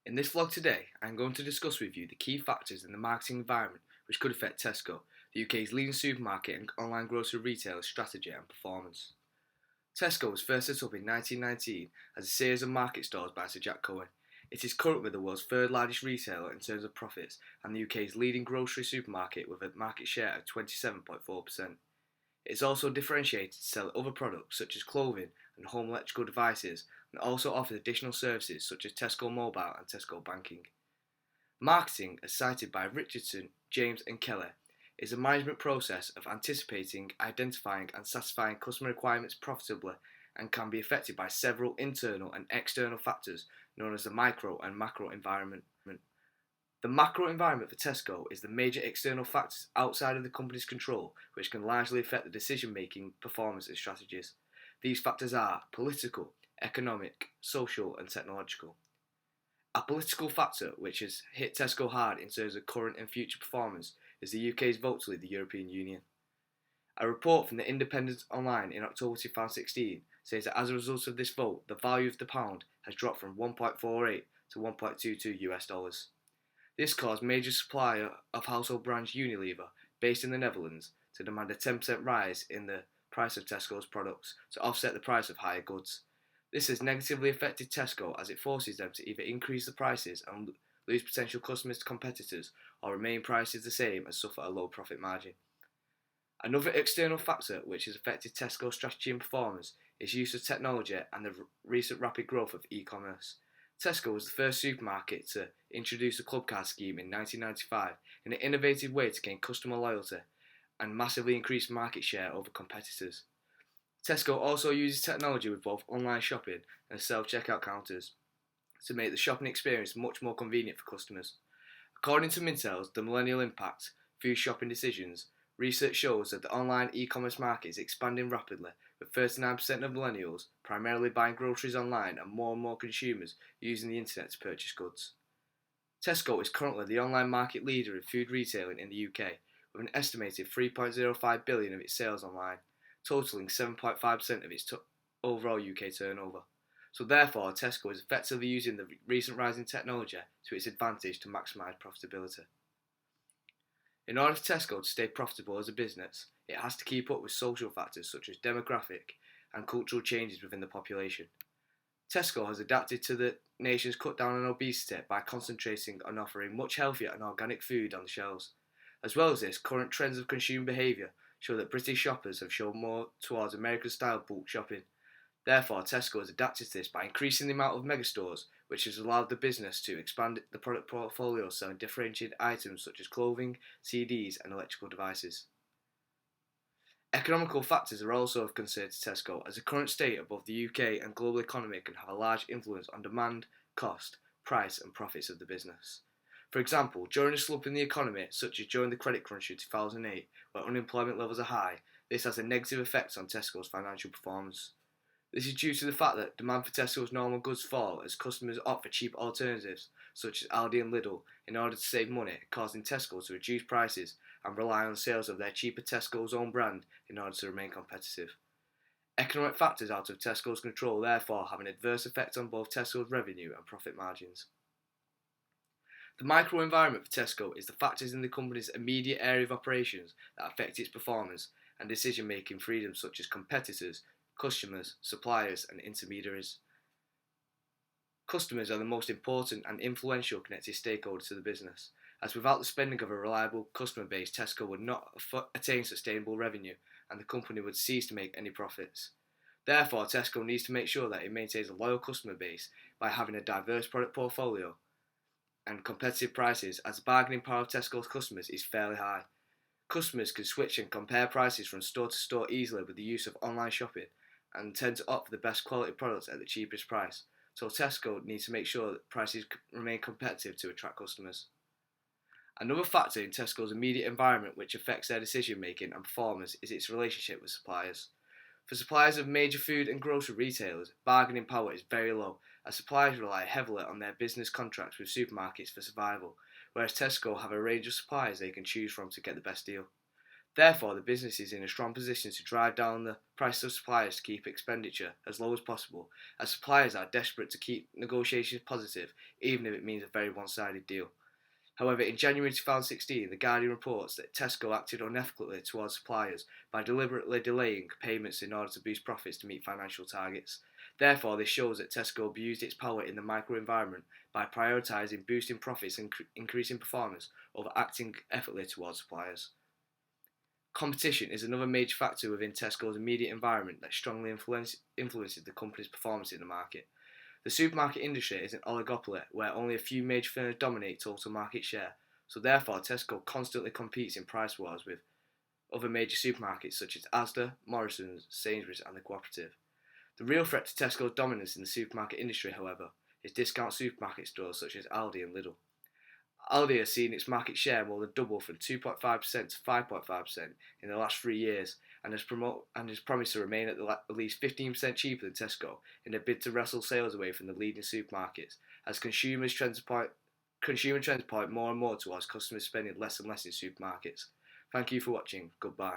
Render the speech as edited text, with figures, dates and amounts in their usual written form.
In this vlog today, I am going to discuss with you the key factors in the marketing environment which could affect Tesco, the UK's leading supermarket and online grocery retailer strategy and performance. Tesco was first set up in 1919 as a series of market stores by Sir Jack Cohen. It is currently the world's third largest retailer in terms of profits and the UK's leading grocery supermarket with a market share of 27.4%. It is also differentiated to sell other products such as clothing and home electrical devices and also offers additional services such as Tesco Mobile and Tesco Banking. Marketing, as cited by Richardson, James and Keller, is a management process of anticipating, identifying and satisfying customer requirements profitably and can be affected by several internal and external factors known as the micro and macro environment. The macro environment for Tesco is the major external factors outside of the company's control which can largely affect the decision-making, performance and strategies. These factors are political, economic, social and technological. A political factor which has hit Tesco hard in terms of current and future performance is the UK's vote to leave the European Union. A report from the Independent Online in October 2016 says that as a result of this vote, the value of the pound has dropped from 1.48 to 1.22 US dollars. This caused major supplier of household brands Unilever, based in the Netherlands, to demand a 10% rise in the price of Tesco's products to offset the price of higher goods. This has negatively affected Tesco as it forces them to either increase the prices and lose potential customers to competitors or remain prices the same and suffer a low profit margin. Another external factor which has affected Tesco's strategy and performance is use of technology and the recent rapid growth of e-commerce. Tesco was the first supermarket to introduce the club card scheme in 1995 in an innovative way to gain customer loyalty and massively increase market share over competitors. Tesco also uses technology with both online shopping and self-checkout counters to make the shopping experience much more convenient for customers. According to Mintel's The Millennial Impact, Food Shopping Decisions, research shows that the online e-commerce market is expanding rapidly, with 39% of millennials primarily buying groceries online and more consumers using the internet to purchase goods. Tesco is currently the online market leader in food retailing in the UK, with an estimated 3.05 billion of its sales online, totaling 7.5% of its overall UK turnover. So therefore, Tesco is effectively using the recent rise in technology to its advantage to maximise profitability. In order for Tesco to stay profitable as a business, it has to keep up with social factors such as demographic and cultural changes within the population. Tesco has adapted to the nation's cut down on obesity by concentrating on offering much healthier and organic food on the shelves. As well as this, current trends of consumer behaviour show that British shoppers have shown more towards American-style bulk shopping. Therefore, Tesco has adapted to this by increasing the amount of megastores, which has allowed the business to expand the product portfolio selling differentiated items such as clothing, CDs and electrical devices. Economical factors are also of concern to Tesco, as the current state of both the UK and global economy can have a large influence on demand, cost, price and profits of the business. For example, during a slump in the economy, such as during the credit crunch in 2008, where unemployment levels are high, this has a negative effect on Tesco's financial performance. This is due to the fact that demand for Tesco's normal goods fall as customers opt for cheap alternatives such as Aldi and Lidl in order to save money, causing Tesco to reduce prices and rely on sales of their cheaper Tesco's own brand in order to remain competitive. Economic factors out of Tesco's control therefore have an adverse effect on both Tesco's revenue and profit margins. The microenvironment for Tesco is the factors in the company's immediate area of operations that affect its performance and decision-making freedom such as competitors, customers, suppliers and intermediaries. Customers are the most important and influential connected stakeholders to the business, as without the spending of a reliable customer base, Tesco would not attain sustainable revenue and the company would cease to make any profits. Therefore, Tesco needs to make sure that it maintains a loyal customer base by having a diverse product portfolio and competitive prices, as the bargaining power of Tesco's customers is fairly high. Customers can switch and compare prices from store to store easily with the use of online shopping and tend to opt for the best quality products at the cheapest price, so Tesco needs to make sure that prices remain competitive to attract customers. Another factor in Tesco's immediate environment which affects their decision making and performance is its relationship with suppliers. For suppliers of major food and grocery retailers, bargaining power is very low, as suppliers rely heavily on their business contracts with supermarkets for survival, whereas Tesco have a range of suppliers they can choose from to get the best deal. Therefore, the business is in a strong position to drive down the price of suppliers to keep expenditure as low as possible, as suppliers are desperate to keep negotiations positive, even if it means a very one-sided deal. However, in January 2016, The Guardian reports that Tesco acted unethically towards suppliers by deliberately delaying payments in order to boost profits to meet financial targets. Therefore, this shows that Tesco abused its power in the microenvironment by prioritising boosting profits and increasing performance over acting ethically towards suppliers. Competition is another major factor within Tesco's immediate environment that strongly influences the company's performance in the market. The supermarket industry is an oligopoly where only a few major firms dominate total market share, so therefore Tesco constantly competes in price wars with other major supermarkets such as Asda, Morrisons, Sainsbury's and the Cooperative. The real threat to Tesco's dominance in the supermarket industry, however, is discount supermarket stores such as Aldi and Lidl. Aldi has seen its market share more than double from 2.5% to 5.5% in the last 3 years and has promised to remain at least 15% cheaper than Tesco in a bid to wrestle sales away from the leading supermarkets as consumer trends point more and more towards customers spending less and less in supermarkets. Thank you for watching. Goodbye.